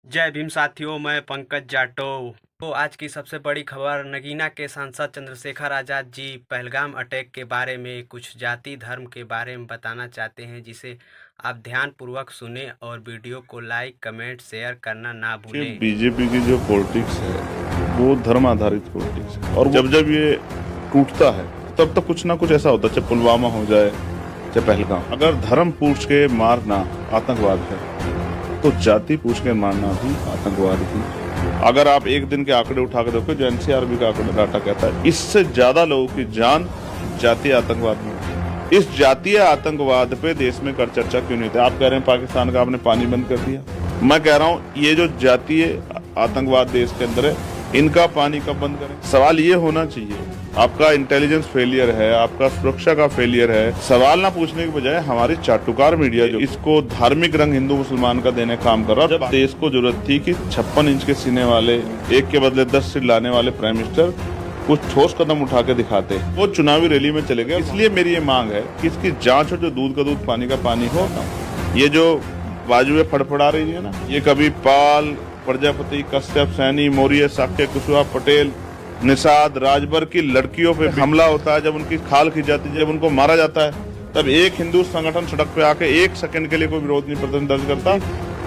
जय भीम साथियों, मैं पंकज जाटव। तो आज की सबसे बड़ी खबर, नगीना के सांसद चंद्रशेखर आज़ाद जी पहलगाम अटैक के बारे में कुछ जाति धर्म के बारे में बताना चाहते हैं, जिसे आप ध्यानपूर्वक सुने और वीडियो को लाइक कमेंट शेयर करना ना कि भूलें। बीजेपी की जो पॉलिटिक्स है वो धर्म आधारित पॉलिटिक्स है, और जब जब ये टूटता है तब तक कुछ ना कुछ ऐसा होता है, चाहे पुलवामा हो जाए चाहे पहलगाम। अगर धर्म पूछ के मारना आतंकवाद है तो जाति पूछ के मारना भी आतंकवाद ही। अगर आप एक दिन के आंकड़े उठा के देखो, जो एनसीआरबी का आंकड़ा डाटा कहता है, इससे ज्यादा लोगों की जान जातीय आतंकवाद में है। इस जातीय आतंकवाद पे देश में कर चर्चा क्यों नहीं होती? आप कह रहे हैं पाकिस्तान का आपने पानी बंद कर दिया, मैं कह रहा हूँ ये जो जातीय आतंकवाद देश के अंदर है, इनका पानी कब बंद करें? सवाल ये होना चाहिए, आपका इंटेलिजेंस फेलियर है, आपका सुरक्षा का फेलियर है। सवाल ना पूछने के बजाय हमारी चाटुकार मीडिया जो इसको धार्मिक रंग हिंदू मुसलमान का देने काम कर रहा है। जब देश को जरूरत थी कि 56 इंच के सीने वाले, एक के बदले 10 सीट लाने वाले प्राइम मिनिस्टर कुछ ठोस कदम उठा के दिखाते, वो चुनावी रैली में चले गए। इसलिए मेरी ये मांग है कि इसकी जांच हो, जो दूध का दूध पानी का पानी हो। ये जो बाजू में फड़फड़ा रही है ना, ये कभी पाल, प्रजापति, कश्यप, सैनी, मौर्य, साक्य, कुशवाहा, पटेल, निषाद, राजभर की लड़कियों पे हमला होता है, जब उनकी खाल खींच जाती है, जब उनको मारा जाता है, तब एक हिंदू संगठन सड़क पे आके एक सेकंड के लिए कोई विरोध नहीं प्रदर्शन दर्ज करता।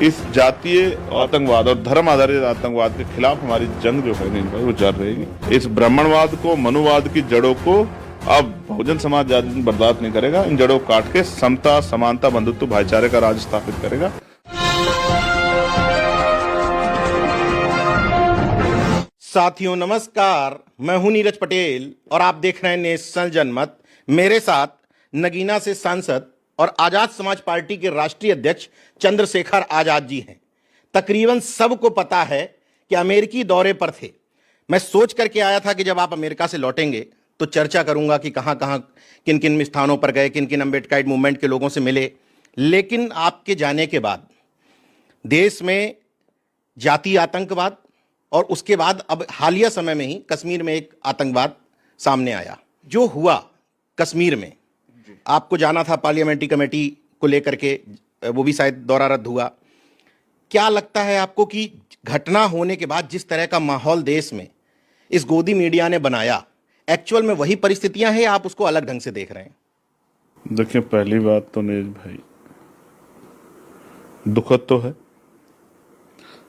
इस जातीय आतंकवाद और धर्म आधारित आतंकवाद के खिलाफ हमारी जंग जो है भाई वो जारी रहेगी। इस ब्राह्मणवाद को, मनुवाद की जड़ों को अब बहुजन समाज ज्यादा दिन बर्दाश्त नहीं करेगा। इन जड़ों काट के समता, समानता, बंधुत्व, भाईचारे का राज स्थापित करेगा। साथियों नमस्कार, मैं हूं नीरज पटेल और आप देख रहे हैं नेशनल जनमत। मेरे साथ नगीना से सांसद और आजाद समाज पार्टी के राष्ट्रीय अध्यक्ष चंद्रशेखर आजाद जी हैं। तकरीबन सबको पता है कि अमेरिकी दौरे पर थे। मैं सोच करके आया था कि जब आप अमेरिका से लौटेंगे तो चर्चा करूंगा कि कहां कहां, किन किन स्थानों पर गए, किन किन अम्बेडकराइट मूवमेंट के लोगों से मिले। लेकिन आपके जाने के बाद देश में जातीय आतंकवाद और उसके बाद अब हालिया समय में ही कश्मीर में एक आतंकवाद सामने आया। जो हुआ कश्मीर में, आपको जाना था पार्लियामेंट्री कमेटी को लेकर के, वो भी शायद दौरा रद्द हुआ। क्या लगता है आपको कि घटना होने के बाद जिस तरह का माहौल देश में इस गोदी मीडिया ने बनाया, एक्चुअल में वही परिस्थितियां हैं या आप उसको अलग ढंग से देख रहे हैं? देखिए, पहली बात तो नीरज भाई, दुखद तो है।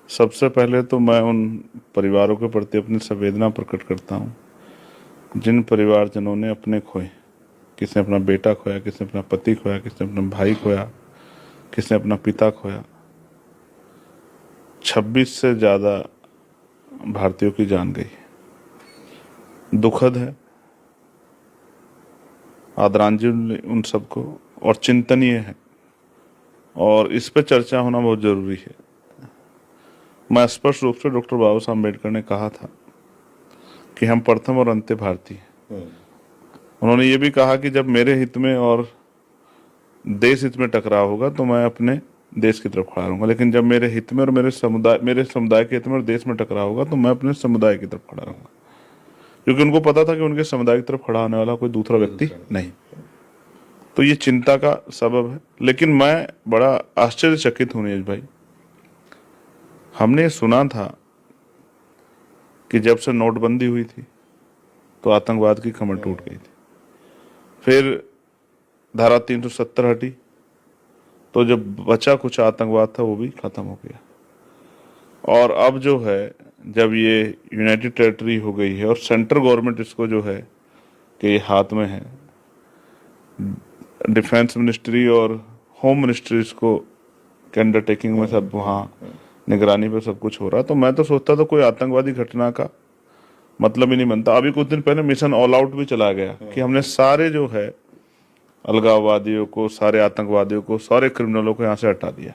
सबसे पहले तो मैं उन परिवारों के प्रति अपनी संवेदना प्रकट करता हूं जिन परिवारजनों ने अपने खोए। किसने अपना बेटा खोया, किसने अपना पति खोया, किसने अपना भाई खोया, किसने अपना पिता खोया। 26 से ज्यादा भारतीयों की जान गई। दुखद है, आदरांजलि उन सबको, और चिंतनीय है, और इस पर चर्चा होना बहुत जरूरी है। मैं स्पष्ट रूप से डॉक्टर बाबा साहब अम्बेडकर ने कहा था कि हम प्रथम और अंत्य भारतीय हैं। उन्होंने ये भी कहा कि जब मेरे हित में और देश हित में टकराव होगा तो मैं अपने देश की तरफ खड़ा रहूंगा, लेकिन जब मेरे हित में और मेरे समुदाय के हित में और देश में टकराव होगा तो मैं अपने समुदाय की तरफ खड़ा रहूंगा, क्योंकि उनको पता था कि उनके समुदाय की तरफ खड़ा होने वाला कोई दूसरा व्यक्ति नहीं। तो ये चिंता का सबब है। लेकिन मैं बड़ा आश्चर्यचकित हूं नीरज भाई, हमने सुना था कि जब से नोटबंदी हुई थी तो आतंकवाद की कमर टूट गई थी। फिर धारा 370 हटी तो जो बचा कुछ आतंकवाद था वो भी खत्म हो गया। और अब जो है, जब ये यूनाइटेड टेरिटरी हो गई है और सेंट्रल गवर्नमेंट इसको जो है कि हाथ में है, डिफेंस मिनिस्ट्री और होम मिनिस्ट्री इसको के अंडरटेकिंग में सब वहाँ निगरानी पे सब कुछ हो रहा, तो मैं तो सोचता था कोई आतंकवादी घटना का मतलब ही नहीं बनता। अभी कुछ दिन पहले मिशन ऑल आउट भी चला गया कि हमने सारे जो है अलगाववादियों को, सारे आतंकवादियों को, सारे क्रिमिनलों को यहाँ से हटा दिया।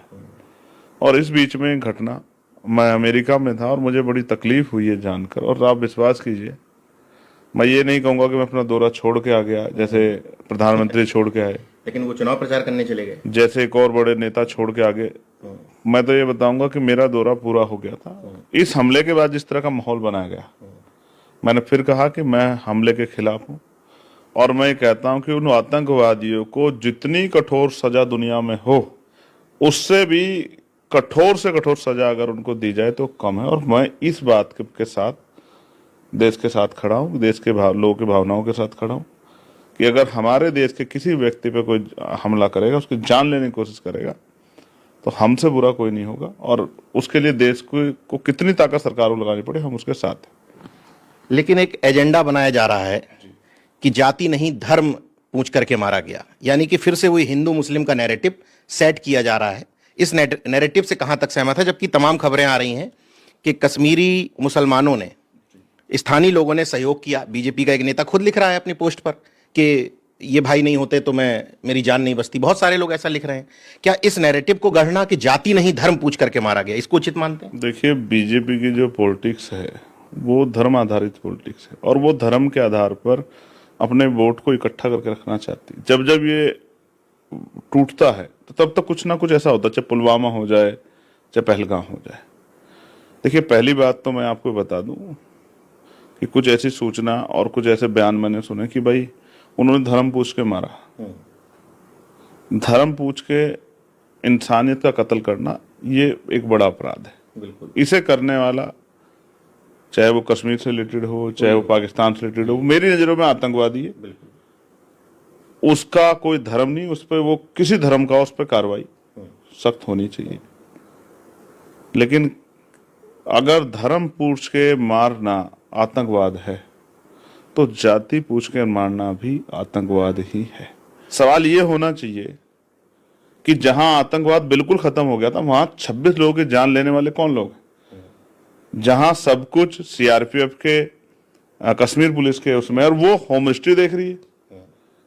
और इस बीच में घटना, मैं अमेरिका में था और मुझे बड़ी तकलीफ हुई है जानकर। और आप विश्वास कीजिए, मैं ये नहीं कहूँगा कि मैं अपना दौरा छोड़ के आ गया जैसे प्रधानमंत्री छोड़ के आए, लेकिन वो चुनाव प्रचार करने चले गए जैसे एक और बड़े नेता छोड़ के आगे। मैं तो ये बताऊंगा कि मेरा दौरा पूरा हो गया था। इस हमले के बाद जिस तरह का माहौल बनाया गया, मैंने फिर कहा कि मैं हमले के खिलाफ हूं, और मैं कहता हूं कि उन आतंकवादियों को जितनी कठोर सजा दुनिया में हो उससे भी कठोर से कठोर सजा अगर उनको दी जाए तो कम है। और मैं इस बात के साथ देश के साथ खड़ा हूँ, देश के लोगों की भावनाओं के साथ खड़ा हूँ कि अगर हमारे देश के किसी व्यक्ति पे कोई हमला करेगा, उसकी जान लेने की कोशिश करेगा, तो हमसे बुरा कोई नहीं होगा। और उसके लिए देश को कितनी ताकत सरकार को लगानी पड़े, हम उसके साथ हैं। लेकिन एक एजेंडा बनाया जा रहा है कि जाति नहीं धर्म पूछ करके मारा गया, यानी कि फिर से वही हिंदू मुस्लिम का नैरेटिव सेट किया जा रहा है। इस नैरेटिव से कहां तक सहमत है, जबकि तमाम खबरें आ रही हैं कि कश्मीरी मुसलमानों ने, स्थानीय लोगों ने सहयोग किया। बीजेपी का एक नेता खुद लिख रहा है अपनी पोस्ट पर कि ये भाई नहीं होते तो मेरी जान नहीं बचती। बहुत सारे लोग ऐसा लिख रहे हैं। क्या इस नैरेटिव को गढ़ना कि जाति नहीं धर्म पूछ करके मारा गया, इसको उचित मानते हैं? देखिए, बीजेपी की जो पॉलिटिक्स है वो धर्म आधारित पॉलिटिक्स है, और वो धर्म के आधार पर अपने वोट को इकट्ठा करके रखना चाहती है। जब जब ये टूटता है तो तब तक कुछ ना कुछ ऐसा होता है, चाहे पुलवामा हो जाए, चाहे पहलगाम हो जाए। देखिए, पहली बात तो मैं आपको बता दूं कि कुछ ऐसी सूचना और कुछ ऐसे बयान मैंने सुने कि भाई उन्होंने धर्म पूछ के मारा। धर्म पूछ के इंसानियत का कत्ल करना ये एक बड़ा अपराध है। बिल्कुल। इसे करने वाला, चाहे वो कश्मीर से रिलेटेड हो, चाहे वो पाकिस्तान से रिलेटेड हो, मेरी नजरों में आतंकवादी है। बिल्कुल। उसका कोई धर्म नहीं, उस पर वो किसी धर्म का, उस पर कार्रवाई सख्त होनी चाहिए। लेकिन अगर धर्म पूछ के मारना आतंकवाद है तो जाति पूछ के मारना भी आतंकवाद ही है। सवाल ये होना चाहिए कि जहां आतंकवाद बिल्कुल खत्म हो गया था, वहां 26 लोगों की जान लेने वाले कौन लोग हैं? जहां सब कुछ सीआरपीएफ के, कश्मीर पुलिस के उसमें, और वो होम मिनिस्ट्री देख रही है,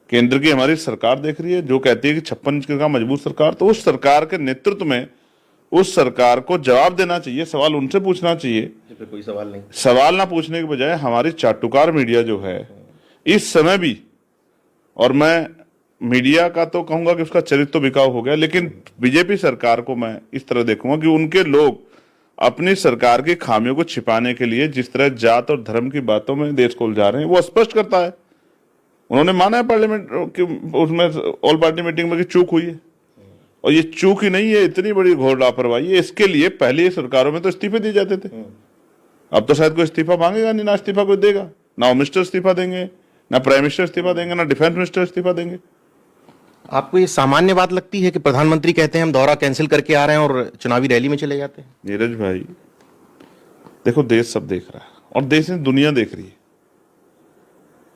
केंद्र की हमारी सरकार देख रही है, जो कहती है कि 56 इंच का मजबूत सरकार। तो उस सरकार के नेतृत्व में उस सरकार को जवाब देना चाहिए, सवाल उनसे पूछना चाहिए। कोई सवाल नहीं। सवाल ना पूछने के बजाय हमारी चाटुकार मीडिया जो है इस समय भी, और मैं मीडिया का तो कहूंगा कि उसका चरित्र तो बिकाऊ हो गया, लेकिन बीजेपी सरकार को मैं इस तरह देखूंगा कि उनके लोग अपनी सरकार की खामियों को छिपाने के लिए जिस तरह जात और धर्म की बातों में देश को उलझा रहे हैं, वो स्पष्ट करता है। उन्होंने माना है पार्लियामेंट की उसमें ऑल पार्टी मीटिंग में कि चूक हुई है, और ये चूक ही नहीं है, इतनी बड़ी घोर लापरवाही है। इसके लिए पहले सरकारों में तो इस्तीफे दिए जाते थे, अब तो शायद कोई इस्तीफा मांगेगा नहीं, ना इस्तीफा कोई देगा, ना होम मिनिस्टर इस्तीफा देंगे, ना प्राइम मिनिस्टर इस्तीफा देंगे, ना डिफेंस मिनिस्टर इस्तीफा देंगे। आपको ये सामान्य बात लगती है कि प्रधानमंत्री कहते हैं हम दौरा कैंसिल करके आ रहे हैं और चुनावी रैली में चले जाते हैं? नीरज भाई, देखो, देश सब देख रहा है और देश में दुनिया देख रही है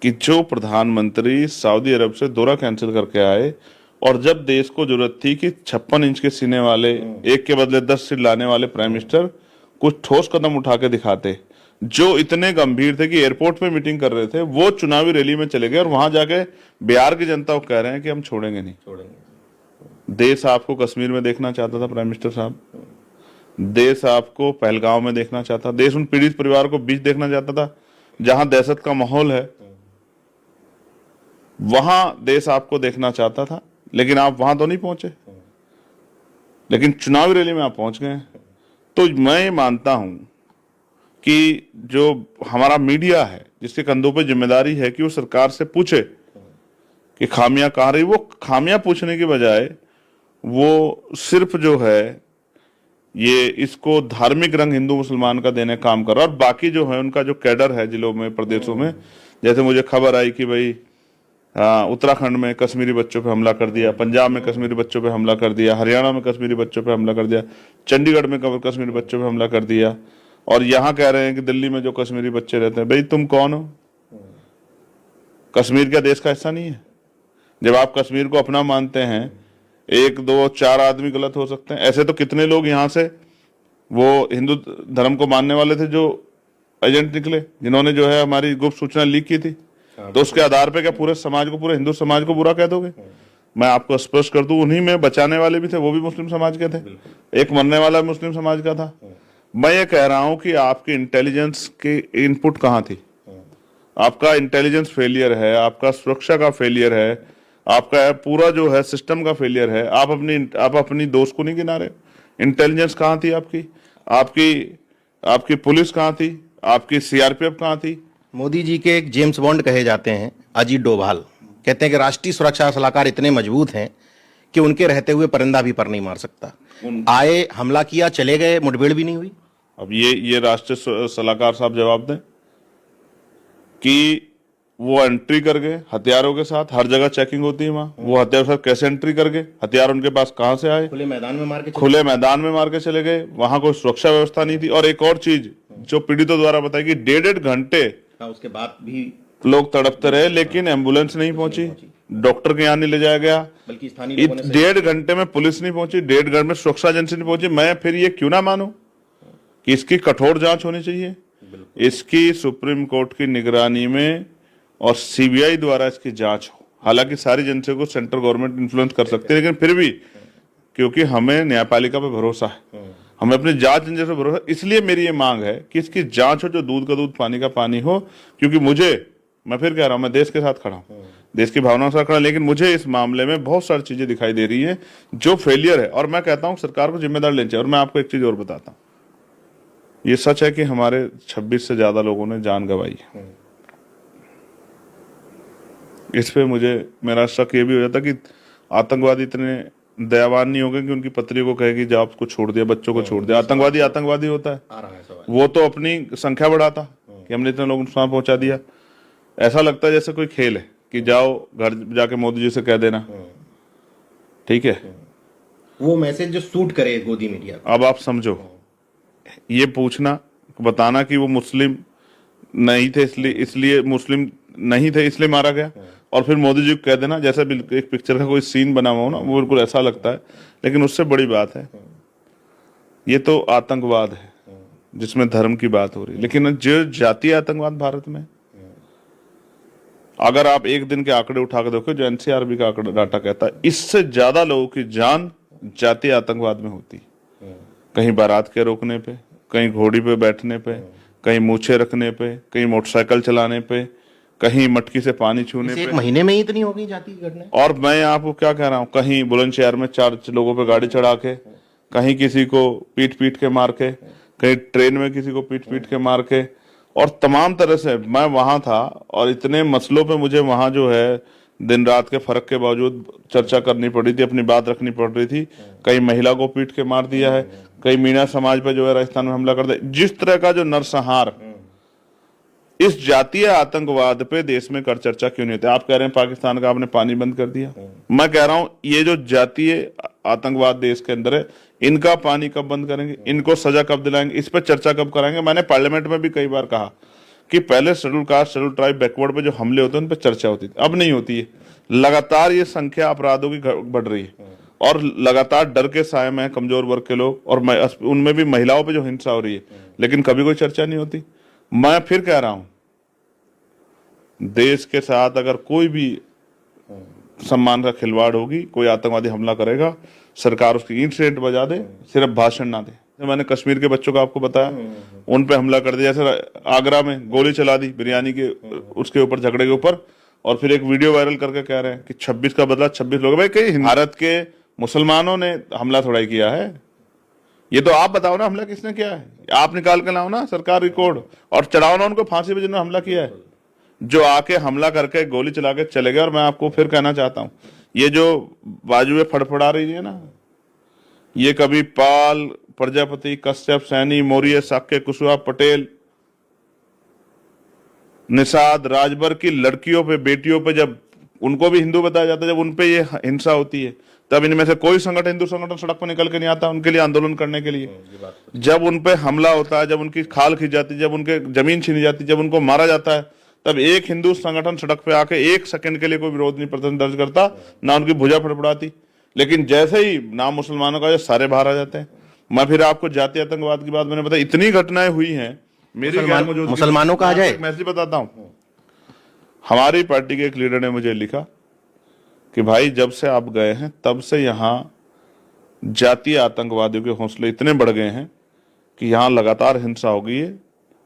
कि जो प्रधानमंत्री सऊदी अरब से दौरा कैंसिल करके आए, और जब देश को जरूरत थी कि 56 इंच के सीने वाले, एक के बदले 10 सीट लाने वाले प्राइम मिनिस्टर कुछ ठोस कदम उठा के दिखाते, जो इतने गंभीर थे कि एयरपोर्ट पे मीटिंग कर रहे थे, वो चुनावी रैली में चले गए और वहां जाके बिहार की जनता को कह रहे हैं कि हम छोड़ेंगे नहीं। देश आपको कश्मीर में देखना चाहता था प्राइम मिनिस्टर साहब, देश आपको पहलगाम में देखना चाहता, देश उन पीड़ित परिवार को बीच देखना चाहता था जहां दहशत का माहौल है, वहां देश आपको देखना चाहता था, लेकिन आप वहां तो नहीं पहुंचे, लेकिन चुनावी रैली में आप पहुंच गए। तो मैं मानता हूं कि जो हमारा मीडिया है, जिसके कंधों पे जिम्मेदारी है कि वो सरकार से पूछे कि खामियां कहां रही, वो खामियां पूछने के बजाय वो सिर्फ जो है ये इसको धार्मिक रंग हिंदू मुसलमान का देने का काम कर रहा है। और बाकी जो है उनका जो कैडर है जिलों में, प्रदेशों में, जैसे मुझे खबर आई कि भाई उत्तराखंड में कश्मीरी बच्चों पे हमला कर दिया, पंजाब में कश्मीरी बच्चों पे हमला कर दिया, हरियाणा में कश्मीरी बच्चों पे हमला कर दिया, चंडीगढ़ में कश्मीरी बच्चों पे हमला कर दिया, और यहाँ कह रहे हैं कि दिल्ली में जो कश्मीरी बच्चे रहते हैं। भाई तुम कौन हो? कश्मीर क्या देश का हिस्सा नहीं है? जब आप कश्मीर को अपना मानते हैं, 1 2 4 आदमी गलत हो सकते हैं, ऐसे तो कितने लोग यहाँ से वो हिंदू धर्म को मानने वाले थे जो एजेंट निकले, जिन्होंने जो है हमारी गुप्त सूचना लीक की थी। तो उसके आधार पे क्या पूरे समाज को, पूरे हिंदू समाज को बुरा कह दोगे? मैं आपको स्पष्ट कर दूं, उन्हीं में बचाने वाले भी थे, वो भी मुस्लिम समाज के थे, एक मरने वाला मुस्लिम समाज का था। मैं ये कह रहा हूं कि आपकी इंटेलिजेंस की इनपुट कहां थी? आपका इंटेलिजेंस फेलियर है, आपका सुरक्षा का फेलियर है, आपका पूरा जो है सिस्टम का फेलियर है। आप अपनी दोस्त को नहीं गिना रहे। इंटेलिजेंस कहां थी आपकी? आपकी पुलिस कहां थी? आपकी सीआरपीएफ कहां थी? मोदी जी के एक जेम्स बॉन्ड कहे जाते हैं अजीत डोभाल, कहते हैं कि राष्ट्रीय सुरक्षा सलाहकार इतने मजबूत हैं कि उनके रहते हुए परिंदा भी पर नहीं मार सकता। आए, हमला किया, चले गए, मुठभेड़ भी नहीं हुई। अब ये राष्ट्रीय सलाहकार साहब जवाब दें कि वो एंट्री कर गए हथियारों के साथ, हर जगह चेकिंग होती है वहां, वो हथियारों के साथ कैसे एंट्री कर गए, हथियार उनके पास कहां से आए, खुले मैदान में मार के खुले मैदान में मार के चले गए, वहां कोई सुरक्षा व्यवस्था नहीं थी। और एक और चीज जो पीड़ितों द्वारा बताई कि 1.5 घंटे उसके बाद भी लोग तड़पते रहे, लेकिन एम्बुलेंस नहीं पहुंची, डॉक्टर के यहाँ नहीं ले जाया गया, बल्कि स्थानीय लोगों ने 1.5 घंटे में पुलिस नहीं पहुंची, 1.5 घंटे में सुरक्षा एजेंसी नहीं पहुंची। मैं फिर ये क्यों ना मानूं कि इसकी कठोर जांच होनी चाहिए, इसकी सुप्रीम कोर्ट की निगरानी में और सीबीआई द्वारा इसकी जांच हो। हालांकि सारी एजेंसियों को सेंट्रल गवर्नमेंट इन्फ्लुएंस कर सकती है, लेकिन फिर भी क्योंकि हमें न्यायपालिका पे भरोसा है, हमें अपनी जांच एजेंसी पे भरोसा, इसलिए मेरी ये मांग है कि इसकी जांच हो, जो दूध का दूध पानी का पानी हो। क्योंकि मैं फिर कह रहा हूं, मैं देश के साथ खड़ा हूं, देश की भावनाओं के साथ खड़ा, लेकिन मुझे इस मामले में बहुत सारी चीजें दिखाई दे रही है जो फेलियर है, और मैं कहता हूं सरकार को जिम्मेदार लेनी चाहिए। और मैं आपको एक चीज और बताता हूं, ये सच है कि हमारे 26 से ज्यादा लोगों ने जान गंवाई है। इस पे मेरा शक ये भी हो जाता कि आतंकवादी इतने दयावान नहीं हो गए कि उनकी पत्नी को कहे कि जाओ उसको छोड़ दिया, बच्चों को छोड़ दिया। आतंकवादी होता है, वो तो अपनी संख्या बढ़ाता कि हमने इतने लोगों को नुकसान पहुंचा दिया। ऐसा लगता है जैसे कोई खेल है कि जाओ घर जाके मोदी जी से कह देना, ठीक है, वो मैसेज जो सूट करे गोदी मीडिया। अब आप समझो, ये पूछना बताना कि वो मुस्लिम नहीं थे इसलिए मुस्लिम नहीं थे इसलिए मारा गया, और फिर मोदी जी को कह देना, जैसा एक पिक्चर का कोई सीन बना हुआ हो ना, वो बिल्कुल ऐसा लगता है। लेकिन उससे बड़ी बात है, ये तो आतंकवाद है जिसमें धर्म की बात हो रही है। लेकिन जो जातीय आतंकवाद भारत में, अगर आप एक दिन के आंकड़े उठा कर देखो, जो एनसीआरबी का आंकड़ा डाटा कहता है, इससे ज्यादा लोगों की जान जातीय आतंकवाद में होती है। कहीं बारात के रोकने पे, कहीं घोड़ी पे बैठने पे, कहीं मूछे रखने पे, कहीं मोटरसाइकिल चलाने पे, कहीं मटकी से पानी छूने पे। एक महीने में ही इतनी हो गई जाती घटना। और मैं आपको क्या कह रहा हूँ, कहीं बुलंदशहर में 4 लोगों पे गाड़ी चढ़ा के, कहीं किसी को पीट के मार के, कहीं ट्रेन में किसी को पीट के मार के, और तमाम तरह से मैं वहां था, और इतने मसलों पे मुझे वहां जो है दिन रात के फर्क के बावजूद चर्चा करनी पड़ी थी, अपनी बात रखनी पड़ रही थी। कई महिला को पीट के मार दिया है, कई मीणा समाज पे जो है राजस्थान में हमला कर दिया। जिस तरह का जो नरसंहार इस जातीय आतंकवाद पे देश में कर चर्चा क्यों नहीं होती? आप कह रहे हैं पाकिस्तान का आपने पानी बंद कर दिया, मैं कह रहा हूं ये जो जातीय आतंकवाद देश के अंदर है, इनका पानी कब बंद करेंगे, इनको सजा कब दिलाएंगे, इस पर चर्चा कब कराएंगे? मैंने पार्लियामेंट में भी कई बार कहा कि पहले schedule caste, schedule tribe, backward पे जो हमले होते हैं उन पर चर्चा होती थी, अब नहीं होती है। लगातार ये संख्या अपराधों की बढ़ रही है, और लगातार डर के साए में कमजोर वर्ग के लोग, और उनमें भी महिलाओं पे जो हिंसा हो रही है, लेकिन कभी कोई चर्चा नहीं होती। मैं फिर कह रहा हूं, देश के साथ अगर कोई भी सम्मान का खिलवाड़ होगी, कोई आतंकवादी हमला करेगा, सरकार उसकी इंसिडेंट बजा दे, सिर्फ भाषण ना दे। मैंने कश्मीर के बच्चों का आपको बताया, उन पे हमला कर दिया, जैसे आगरा में गोली चला दी बिरयानी के उसके ऊपर, झगड़े के ऊपर, और फिर एक वीडियो वायरल करके कह रहे हैं कि 26 का बदला 26 लोग। भाई कई भारत के मुसलमानों ने हमला थोड़ा किया है, ये तो आप बताओ ना हमला किसने किया है, आप निकाल के लाओ ना सरकार रिकॉर्ड, और चढ़ाओ ना उनको फांसी पे जिन्होंने हमला किया है, जो आके हमला करके गोली चला के चले गए। और मैं आपको फिर कहना चाहता हूं, ये जो बाजू में फड़फड़ा रही है ना, ये कभी पाल, प्रजापति, कश्यप, सैनी, मौर्य, साक्य, कुशवाहा, पटेल, निषाद, राजभर की लड़कियों पे, बेटियों पे, जब उनको भी हिंदू बताया जाता है, जब उनपे ये हिंसा होती है, तब इनमें से कोई संगठन, हिंदू संगठन सड़क पर निकल के नहीं आता उनके लिए आंदोलन करने के लिए। जब उनपे हमला होता है, जब उनकी खाल खींच जाती है, जब उनके जमीन छीनी जाती है, जब उनको मारा जाता है, तब एक हिंदू संगठन सड़क पे आके 1 सेकंड के लिए कोई विरोध नहीं प्रदर्शन दर्ज करता, ना उनकी भुजा फड़फड़ाती। लेकिन जैसे ही नाम मुसलमानों का, सारे बाहर आ जाते हैं। मैं फिर आपको जातीय आतंकवाद की बात मैंने बताई, इतनी घटनाएं हुई हैं, मुसलमानों का आ जाए, मैसेज बताता हूं। हमारी पार्टी के एक लीडर ने मुझे लिखा कि भाई जब से आप गए हैं तब से यहाँ जातीय आतंकवादियों के हौसले इतने बढ़ गए हैं कि यहाँ लगातार हिंसा हो गई है,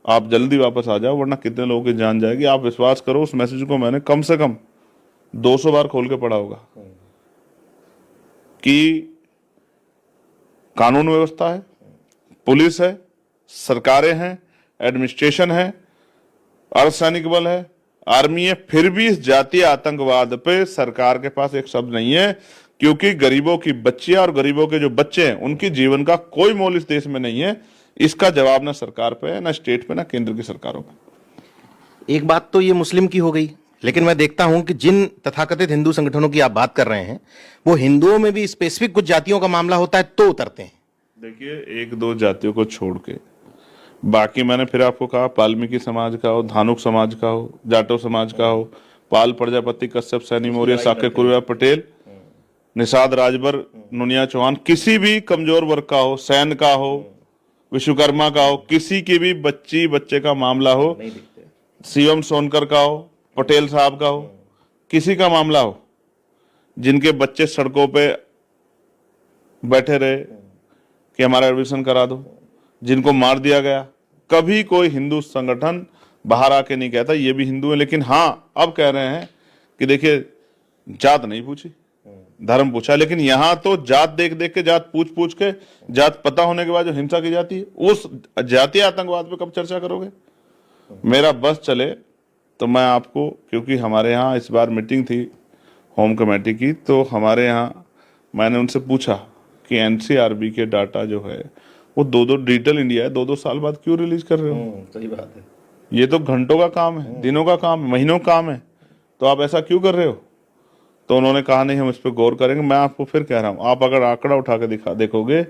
आप जल्दी वापस आ जाओ वरना कितने लोगों की जान जाएगी। आप विश्वास करो, उस मैसेज को मैंने कम से कम 200 बार खोल के पढ़ा होगा कि कानून व्यवस्था है, पुलिस है, सरकारें हैं, एडमिनिस्ट्रेशन है, अर्धसैनिक बल है, आर्मी है, फिर भी इस जातीय आतंकवाद पे सरकार के पास एक शब्द नहीं है क्योंकि गरीबों की बच्चियां और गरीबों के जो बच्चे हैं उनकी जीवन का कोई मोल इस देश में नहीं है। इसका जवाब ना सरकार पे है, ना स्टेट पे, ना केंद्र की सरकारों पे। एक बात तो ये मुस्लिम की हो गई, लेकिन मैं देखता हूं कि जिन तथाकथित हिंदू संगठनों की आप बात कर रहे हैं वो हिंदुओं में भी स्पेसिफिक कुछ जातियों का मामला होता है तो उतरते हैं। देखिए, एक दो जातियों को छोड़ के बाकी, मैंने फिर आपको कहा, वाल्मीकि समाज का हो, धानुक समाज का हो, जाटो समाज का हो, पाल, प्रजापति, कश्यप, सैनी, मौर्य, साक्य, कुरैया, पटेल, निषाद, राजभर, नुनिया, चौहान, किसी भी कमजोर वर्ग का हो, सैन का हो, विश्वकर्मा का हो, किसी की भी बच्ची बच्चे का मामला हो, शिवम सोनकर का हो, पटेल साहब का हो, किसी का मामला हो, जिनके बच्चे सड़कों पे बैठे रहे कि हमारा एडमिशन करा दो, जिनको मार दिया गया, कभी कोई हिंदू संगठन बाहर आके नहीं कहता ये भी हिंदू है। लेकिन हाँ, अब कह रहे हैं कि देखिए, जात नहीं पूछी, धर्म पूछा। लेकिन यहां तो जात देख देख के, जात पूछ पूछ के, जात पता होने के बाद जो हिंसा की जाती है, उस जातीय आतंकवाद पे कब चर्चा करोगे? मेरा बस चले तो मैं आपको, क्योंकि हमारे यहाँ इस बार मीटिंग थी होम कमेटी की, तो हमारे यहाँ मैंने उनसे पूछा कि एनसीआरबी के डाटा जो है वो दो डिजिटल इंडिया है, 2-2 साल बाद क्यों रिलीज कर रहे हो? सही बात है। ये तो घंटों का काम है, दिनों का काम है, महीनों का काम है, तो आप ऐसा क्यों कर रहे हो? तो उन्होंने कहा नहीं, हम इस पर गौर करेंगे। मैं आपको फिर कह रहा हूं, आप अगर आंकड़ा उठा के देखोगे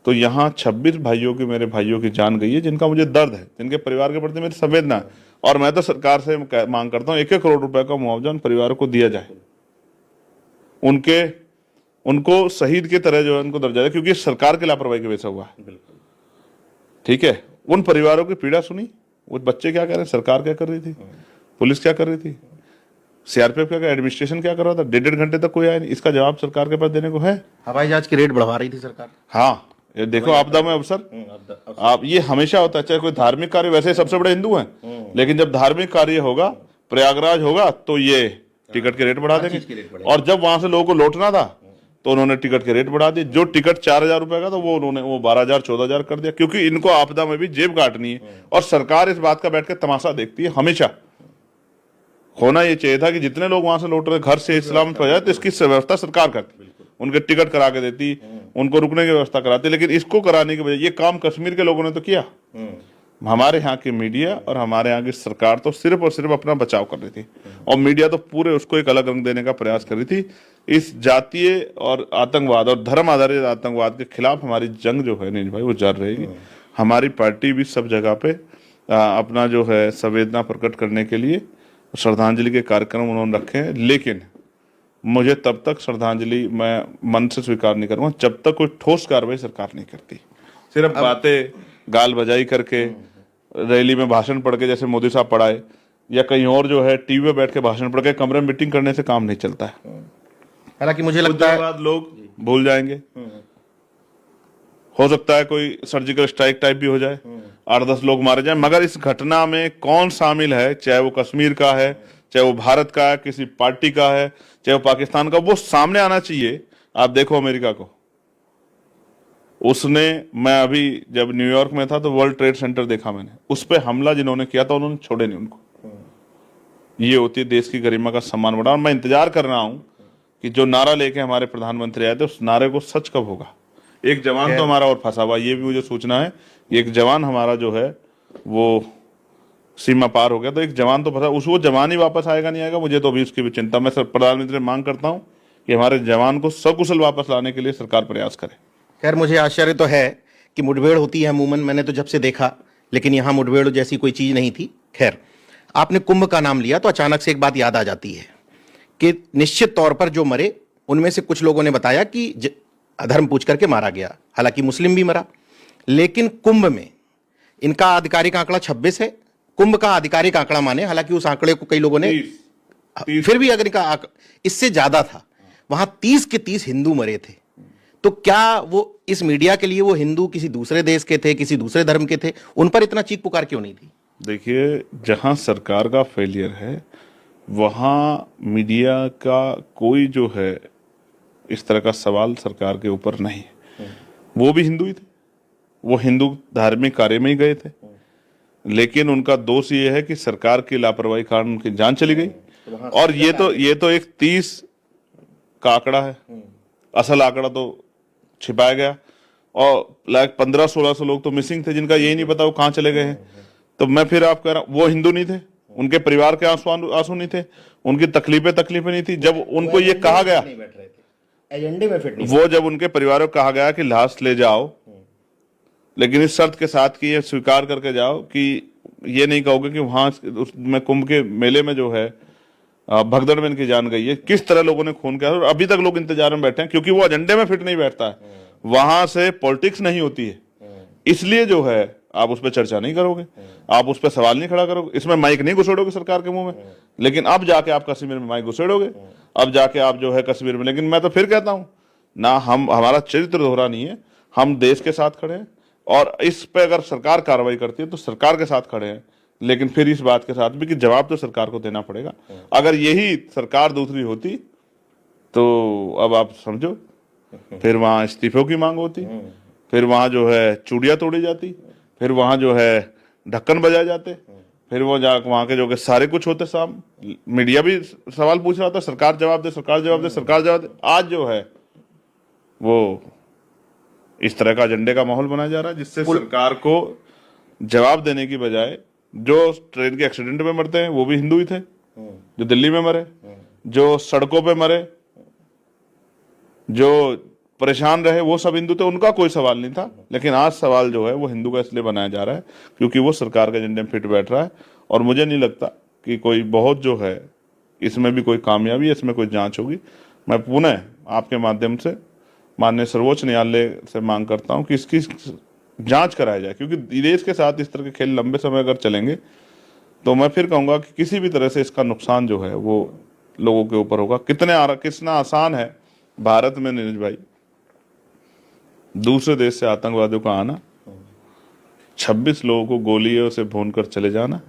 तो यहाँ 26 भाइयों की, मेरे भाइयों की जान गई है, जिनका मुझे दर्द है, जिनके परिवार के प्रति मेरी संवेदना है। और मैं तो सरकार से मांग करता हूँ 1-1 करोड़ रुपए का मुआवजा उन परिवारों को दिया जाए, उनको शहीद की तरह जो है उनको दर्जा दे, क्योंकि सरकार की लापरवाही की वजह से हुआ है। ठीक है, उन परिवारों की पीड़ा सुनी, वो बच्चे क्या कर रहे हैं, सरकार क्या कर रही थी, पुलिस क्या कर रही थी, सीआरपीएफ क्या कर, एडमिनिस्ट्रेशन क्या कर रहा था, 1.5 घंटे तक कोई आया नहीं। इसका जवाब सरकार के पास देने को है। हवाई जहाज की रेट बढ़वा रही थी सरकार। हाँ, ये देखो, आपदा में अवसर, आप, ये हमेशा होता है, चाहे कोई धार्मिक कार्य, वैसे सबसे बड़े हिंदू हैं, लेकिन जब धार्मिक कार्य होगा, प्रयागराज होगा, तो ये टिकट के रेट बढ़ा देंगे। और जब वहां से लोगों को लौटना था तो उन्होंने टिकट के रेट बढ़ा दिए। जो टिकट 4,000 रुपए का था वो उन्होंने 12,000, 14,000 कर दिया, क्योंकि इनको आपदा में भी जेब काटनी है। और सरकार इस बात का बैठ के तमाशा देखती है। हमेशा होना ये चाहिए था कि जितने लोग वहां से लौट रहे घर से सलामत हो जाए, तो इसकी व्यवस्था सरकार करती, उनके टिकट करा के देती, उनको रुकने की व्यवस्था कराती। लेकिन इसको कराने की वजह, ये काम कश्मीर के लोगों ने तो किया। हमारे यहाँ की मीडिया और हमारे यहाँ की सरकार तो सिर्फ और सिर्फ अपना बचाव कर रही थी, और मीडिया तो पूरे उसको एक अलग रंग देने का प्रयास कर रही थी। इस जातीय और आतंकवाद और धर्म आधारित आतंकवाद के खिलाफ हमारी जंग जो है नील भाई, वो जारी रहेगी। हमारी पार्टी भी सब जगह पे अपना जो है संवेदना प्रकट करने के लिए श्रद्धांजलि के कार्यक्रम उन्होंने रखे हैं। लेकिन मुझे तब तक श्रद्धांजलि मैं मन से स्वीकार नहीं करूंगा जब तक कोई ठोस कार्रवाई सरकार नहीं करती। सिर्फ बातें, गाल बजाई करके, रैली में भाषण पढ़ के, जैसे मोदी साहब पढ़ाए, या कहीं और जो है टीवी पे बैठ के भाषण पढ़ के, कमरे में मीटिंग करने से काम नहीं चलता है। हालांकि मुझे लगता है बाद लोग भूल जाएंगे। हो सकता है कोई सर्जिकल स्ट्राइक टाइप भी हो जाए, 8-10 लोग मारे जाए, मगर इस घटना में कौन शामिल है, चाहे वो कश्मीर का है, चाहे वो भारत का है, किसी पार्टी का है, चाहे वो पाकिस्तान का, वो सामने आना चाहिए। आप देखो अमेरिका को, उसने, मैं अभी जब न्यूयॉर्क में था तो वर्ल्ड ट्रेड सेंटर देखा मैंने, उस पर हमला जिन्होंने किया था उन्होंने छोड़े नहीं उनको। ये होती है देश की गरिमा का सम्मान बढ़ा। और मैं इंतजार कर रहा हूं कि जो नारा लेके हमारे प्रधानमंत्री आए थे, उस नारे को सच कब होगा। एक जवान तो हमारा और फंसा हुआ, ये भी मुझे सूचना है, एक जवान हमारा जो है वो सीमा पार हो गया, तो एक जवान तो फंसा, वो जवान ही वापस आएगा नहीं आएगा, मुझे तो अभी उसकी भी चिंता। मैं प्रधानमंत्री से मांग करता हूँ कि हमारे जवान को सकुशल वापस लाने के लिए सरकार प्रयास करे। खैर, मुझे आश्चर्य तो है कि मुठभेड़ होती है अमूमन, मैंने तो जब से देखा, लेकिन यहाँ मुठभेड़ जैसी कोई चीज नहीं थी। खैर, आपने कुंभ का नाम लिया तो अचानक से एक बात याद आ जाती है कि निश्चित तौर पर जो मरे उनमें से कुछ लोगों ने बताया कि अधर्म पूछ करके मारा गया, हालांकि मुस्लिम भी मरा। लेकिन कुंभ में इनका आधिकारिक आंकड़ा 26 है, कुंभ का आधिकारिक आंकड़ा माने, हालांकि उस आंकड़े को कई लोगों ने 30। फिर भी अगर इनका इससे ज्यादा था, वहां 30 के 30 हिंदू मरे थे। तो क्या वो इस मीडिया के लिए वो हिंदू किसी दूसरे देश के थे, किसी दूसरे धर्म के थे, उन पर इतना चीख पुकार क्यों नहीं थी? देखिए, जहां सरकार का फेलियर है वहां मीडिया का कोई जो है इस तरह का सवाल सरकार के ऊपर नहीं है। वो भी हिंदू ही थे, वो हिंदू धार्मिक कार्य में ही गए थे, लेकिन उनका दोष ये है कि सरकार की लापरवाही कारण उनकी जान चली गई। और ये तो एक 30 का आंकड़ा है, असल आंकड़ा तो छिपाया गया, और लाइक 1500-1600 लोग तो मिसिंग थे, जिनका यही नहीं पता वो कहाँ चले गए हैं। तो मैं फिर आप कह रहा हूँ, वो हिंदू नहीं थे, उनके परिवार के आंसू नहीं थे, उनकी तकलीफें नहीं थी। जब उनको ये कहा गया, एजेंडे में फिट नहीं, वो जब उनके परिवारों को कहा गया कि लाश ले जाओ, लेकिन इस शर्त के साथ कि ये स्वीकार करके जाओ कि ये नहीं कहोगे कि वहां में कुंभ के मेले में जो है भगदड़ में इनकी जान गई है, किस तरह लोगों ने खून किया, और अभी तक लोग इंतजार में बैठे हैं, क्योंकि वो एजेंडे में फिट नहीं बैठता है, वहां से पॉलिटिक्स नहीं होती है। इसलिए जो है आप उस पर चर्चा नहीं करोगे, आप उस पर सवाल नहीं खड़ा करोगे, इसमें माइक नहीं घुसेड़ोगे सरकार के मुंह में। लेकिन अब जाके आप कश्मीर में माइक घुसेड़ोगे, अब जाके आप जो है कश्मीर में। लेकिन मैं तो फिर कहता हूं ना, हमारा चरित्र दोहरा नहीं है, हम देश के साथ खड़े हैं, और इस पे अगर सरकार कार्रवाई करती है तो सरकार के साथ खड़े हैं, लेकिन फिर इस बात के साथ भी कि जवाब तो सरकार को देना पड़ेगा। अगर यही सरकार दूसरी होती तो अब आप समझो, फिर वहां इस्तीफों की मांग होती, फिर वहां जो है चूड़ियां तोड़ी जाती, फिर वहां जो है ढक्कन बजाए जाते, फिर वो वहां के जो कि सारे कुछ होते साम, मीडिया भी सवाल पूछ रहा था, सरकार जवाब दे, सरकार जवाब दे, सरकार जवाब दे। आज जो है वो इस तरह का एजेंडे का माहौल बनाया जा रहा है, जिससे सरकार को जवाब देने की बजाय, जो ट्रेन के एक्सीडेंट में मरते हैं वो भी हिंदू ही थे, जो दिल्ली में मरे, जो सड़कों पे मरे, जो परेशान रहे, वो सब हिंदू थे, उनका कोई सवाल नहीं था। लेकिन आज सवाल जो है वो हिंदू का इसलिए बनाया जा रहा है क्योंकि वो सरकार के एजेंडे में फिट बैठ रहा है, और मुझे नहीं लगता कि कोई बहुत जो है इसमें भी कोई कामयाबी है, इसमें कोई जांच होगी। मैं पुनः आपके माध्यम से माननीय सर्वोच्च न्यायालय से मांग करता हूं कि इसकी जांच कराया जाए, क्योंकि देश के साथ इस तरह के खेल लंबे समय अगर चलेंगे तो मैं फिर कहूंगा कि किसी भी तरह से इसका नुकसान जो है वो लोगों के ऊपर होगा। कितना आसान है भारत में नीरज भाई, दूसरे देश से आतंकवादियों का आना, 26 लोगों को गोलियों से भून कर चले जाना,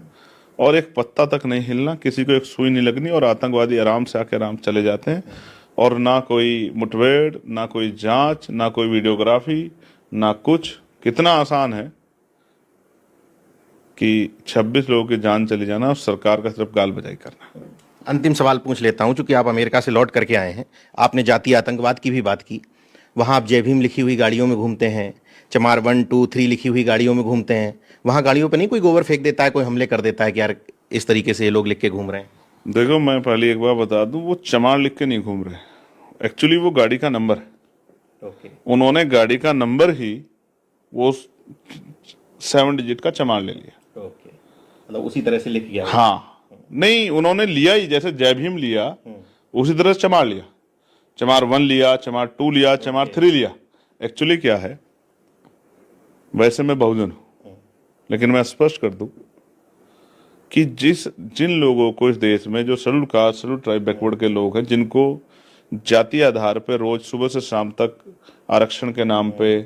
और एक पत्ता तक नहीं हिलना, किसी को एक सुई नहीं लगनी, और आतंकवादी आराम से आके आराम चले जाते हैं, और ना कोई मुठभेड़, ना कोई जांच, ना कोई वीडियोग्राफी, ना कुछ। कितना आसान है कि 26 लोगों की जान चली जाना और सरकार का सिर्फ गाल बजाई करना। अंतिम सवाल पूछ लेता हूं, चूंकि आप अमेरिका से लौट करके आए हैं, आपने जातीय आतंकवाद की भी बात की। वहां आप जय भीम लिखी हुई गाड़ियों में घूमते हैं, चमार 1, 2, 3 लिखी हुई गाड़ियों में घूमते हैं, वहां गाड़ियों पे नहीं कोई गोबर फेंक देता है, कोई हमले कर देता है कि यार इस तरीके से ये लोग लिख के घूम रहे हैं? देखो, मैं पहले एक बार बता दूं, वो चमार लिख के नहीं घूम रहे, एक्चुअली वो गाड़ी का नंबर है। उन्होंने गाड़ी का नंबर ही वो 7 डिजिट का चमार ले लिया। मतलब उसी तरह से लिख गया। हाँ, नहीं, उन्होंने लिया ही जैसे जय भीम लिया उसी तरह से चमार लिया, चमार 1 लिया, चमार 2 लिया, चमार 3 लिया। एक्चुअली क्या है, वैसे मैं बहुजन हूं, लेकिन मैं स्पष्ट कर दूं कि जिन लोगों को इस देश में, जो schedule caste, schedule tribe, backward के लोग हैं, जिनको जातीय आधार पे रोज सुबह से शाम तक आरक्षण के नाम पे,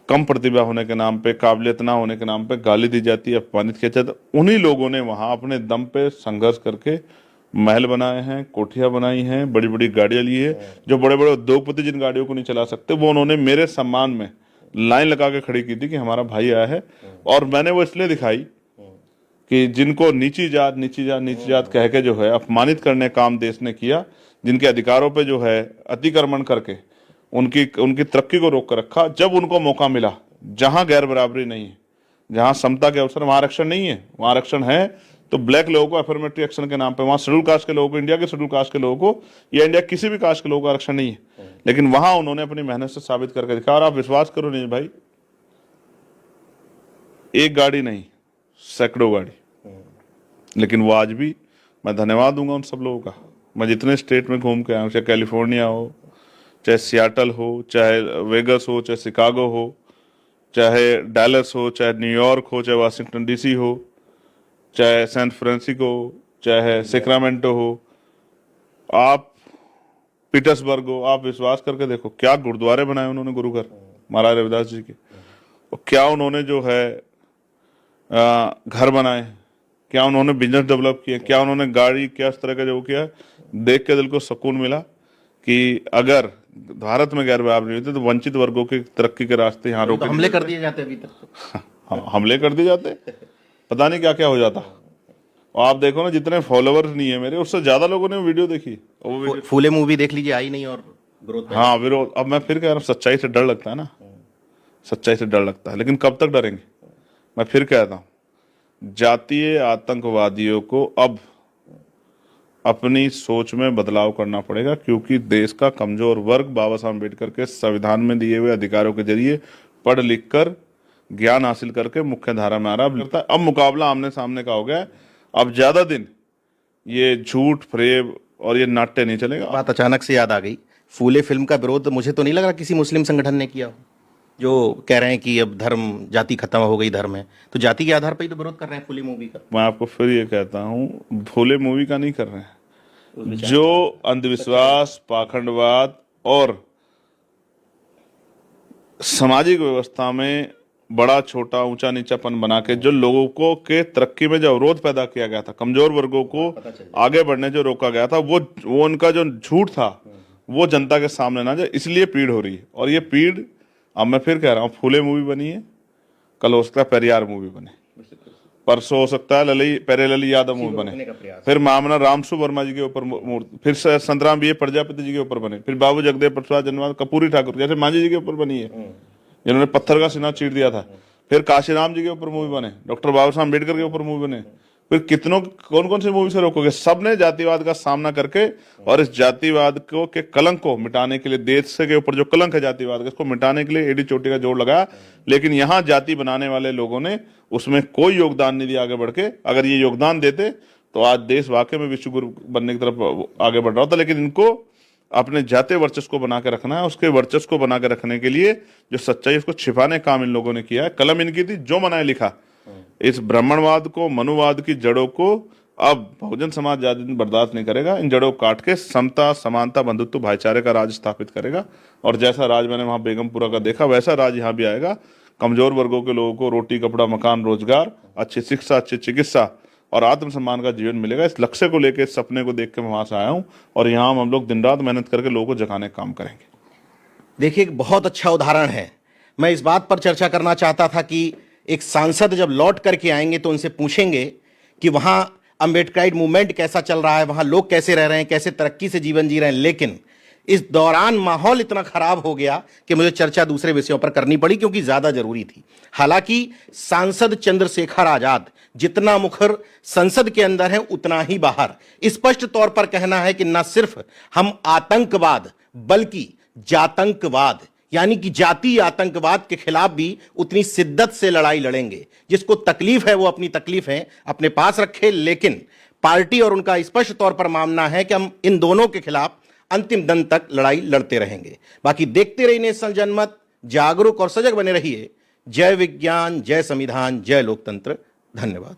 कम प्रतिभा होने के नाम पे, काबिलियत ना होने के नाम पे गाली दी जाती है, अपमानित किया जाता है, उन्हीं लोगों ने वहां अपने दम पे संघर्ष करके महल बनाए हैं, कोठियां बनाई हैं, बड़ी बड़ी गाड़ियां ली है। जो बड़े बड़े उद्योगपति जिन गाड़ियों को नहीं चला सकते, वो उन्होंने मेरे सम्मान में लाइन लगा के खड़ी की थी कि हमारा भाई आया है। और मैंने वो इसलिए दिखाई कि जिनको नीची जात नीची जात नीची जात कह के जो है अपमानित करने काम देश ने किया, जिनके अधिकारों पे जो है अतिक्रमण करके उनकी तरक्की को रोक कर रखा, जब उनको मौका मिला, जहां गैर बराबरी नहीं है, जहां समता के अवसर, वहां आरक्षण नहीं है, वहां आरक्षण है तो ब्लैक लोगों को अफर्मेटिव एक्शन के नाम पे, वहां शेड्यूल कास्ट के लोगों को, इंडिया के शेड्यूल कास्ट के लोगों को या इंडिया किसी भी कास्ट के लोगों को आरक्षण नहीं है। लेकिन वहां उन्होंने अपनी मेहनत से साबित करके दिखा। और आप विश्वास करो नहीं भाई, एक गाड़ी नहीं, सैकड़ों गाड़ी। लेकिन वो आज भी, मैं धन्यवाद दूंगा उन सब लोगों का। मैं जितने स्टेट में घूम के आया हूं, चाहे कैलिफोर्निया हो, चाहे सियाटल हो, चाहे वेगस हो, चाहे शिकागो हो, चाहे डैलस हो, चाहे न्यूयॉर्क हो, चाहे वाशिंगटन डीसी हो, चाहे सैन फ्रांसिस्को, चाहे सेक्रामेंटो हो, आप पीटर्सबर्ग हो, आप विश्वास करके देखो क्या गुरुद्वारे बनाए उन्होंने, गुरुघर महाराज रविदास जी के, और क्या उन्होंने जो है घर बनाए, क्या उन्होंने बिजनेस डेवलप किया, क्या उन्होंने गाड़ी, क्या इस तरह का जो किया, देख के दिल को सुकून मिला कि अगर भारत में गैर बराबरी होती तो वंचित वर्गों की तरक्की के रास्ते यहाँ रोके, हमले कर दिए जाते अभी तक। हमले कर दिए जाते, पता नहीं क्या क्या हो जाता। और आप देखो ना, जितने फॉलोअर्स नहीं है मेरे, उससे ज्यादा लोगों ने वीडियो देखी। फूले मूवी देख लीजिए, आई नहीं, और विरोध हाँ विरोध, अब मैं फिर कह रहा हूँ सच्चाई से डर लगता है ना, सच्चाई से डर लगता है, लेकिन कब तक डरेंगे। मैं फिर कहता हूँ जातीय आतंकवादियों को अब अपनी सोच में बदलाव करना पड़ेगा, क्योंकि देश का कमजोर वर्ग बाबा साहब अम्बेडकर के संविधान में दिए हुए अधिकारों के जरिए पढ़ लिख कर ज्ञान हासिल करके मुख्य धारा में आ रहा है। अब मुकाबला आमने सामने का हो गया है। अब ज्यादा दिन ये झूठ फरेब और ये नाट्य नहीं चलेगा। बात अचानक से याद आ गई, फूले फिल्म का विरोध मुझे तो नहीं लग रहा किसी मुस्लिम संगठन ने किया हो, जो कह रहे हैं कि अब धर्म जाति खत्म हो गई, धर्म है तो जाति के आधार पर ही तो विरोध कर रहे हैं फूले मूवी का। मैं आपको फिर ये कहता हूँ फूले मूवी का नहीं कर रहे हैं, जो अंधविश्वास, पाखंडवाद और सामाजिक व्यवस्था में बड़ा छोटा ऊंचा नीचापन बना के जो लोगों को के तरक्की में जो अवरोध पैदा किया गया था, कमजोर वर्गों को आगे बढ़ने जो रोका गया था, वो उनका जो झूठ था वो जनता के सामने ना जाए, इसलिए पीड़ हो रही है। और ये पीड़, अब मैं फिर कह रहा हूँ, फूले मूवी बनी है, कल हो सकता है पेरियार मूवी बने, परसों हो सकता है पेरे लली यादव मूवी बने, फिर मामला रामसु वर्मा जी के ऊपर, फिर संतराम बी प्रजापति जी के ऊपर बने, फिर बाबू जगदेव प्रसाद जनवाद कपूरी ठाकुर जैसे मांझी जी के ऊपर बनी है जिन्होंने पत्थर का सीना चीर दिया था, फिर काशीराम जी के ऊपर मूवी बने, डॉक्टर बाबा साहब अम्बेडकर के ऊपर मूवी बने, फिर कितनों कौन कौन सी मूवी से रोकोगे। सबने जातिवाद का सामना करके और इस जातिवाद को के कलंक को मिटाने के लिए, देश से के ऊपर जो कलंक है जातिवाद का, इसको मिटाने के लिए एडी चोटी का जोड़ लगाया। लेकिन यहाँ जाति बनाने वाले लोगों ने उसमें कोई योगदान नहीं दिया आगे बढ़ के। अगर ये योगदान देते तो आज देश वाकई में विश्व गुरु बनने की तरफ आगे बढ़ रहा होता। लेकिन इनको अपने जातीय वर्चस्व को बना के रखना है। उसके वर्चस्व को बना के रखने के लिए जो सच्चाई उसको छिपाने का काम इन लोगों ने किया है। कलम इनकी थी, जो मनाए लिखा। इस ब्राह्मणवाद को, मनुवाद की जड़ों को अब बहुजन समाज ज्यादा दिन बर्दाश्त नहीं करेगा। इन जड़ों को काट के समता, समानता, बंधुत्व, भाईचारे का राज स्थापित करेगा। और जैसा राज मैंने वहां बेगमपुरा का देखा, वैसा राज यहाँ भी आएगा। कमजोर वर्गों के लोगों को रोटी, कपड़ा, मकान, रोजगार, अच्छी शिक्षा, अच्छी चिकित्सा और आत्मसम्मान का जीवन मिलेगा। इस लक्ष्य को लेकर, इस सपने को देख के मैं वहां से आया हूं और यहाँ हम लोग दिन रात मेहनत करके लोगों को जगाने का काम करेंगे। देखिए, एक बहुत अच्छा उदाहरण है। मैं इस बात पर चर्चा करना चाहता था कि एक सांसद जब लौट करके आएंगे तो उनसे पूछेंगे कि वहां अम्बेडकराइट मूवमेंट कैसा चल रहा है, वहां लोग कैसे रह रहे हैं, कैसे तरक्की से जीवन जी रहे हैं। लेकिन इस दौरान माहौल इतना खराब हो गया कि मुझे चर्चा दूसरे विषयों पर करनी पड़ी, क्योंकि ज्यादा जरूरी थी। हालांकि सांसद चंद्रशेखर आजाद जितना मुखर संसद के अंदर है उतना ही बाहर स्पष्ट तौर पर कहना है कि न सिर्फ हम आतंकवाद बल्कि जातंकवाद यानी कि जातीय आतंकवाद के खिलाफ भी उतनी शिद्दत से लड़ाई लड़ेंगे। जिसको तकलीफ है वो अपनी तकलीफें अपने पास रखे, लेकिन पार्टी और उनका स्पष्ट तौर पर मानना है कि हम इन दोनों के खिलाफ अंतिम दिन तक लड़ाई लड़ते रहेंगे। बाकी देखते रहिए नेशनल जनमत, जागरूक और सजग बने रहिए। जय विज्ञान, जय संविधान, जय लोकतंत्र। धन्यवाद।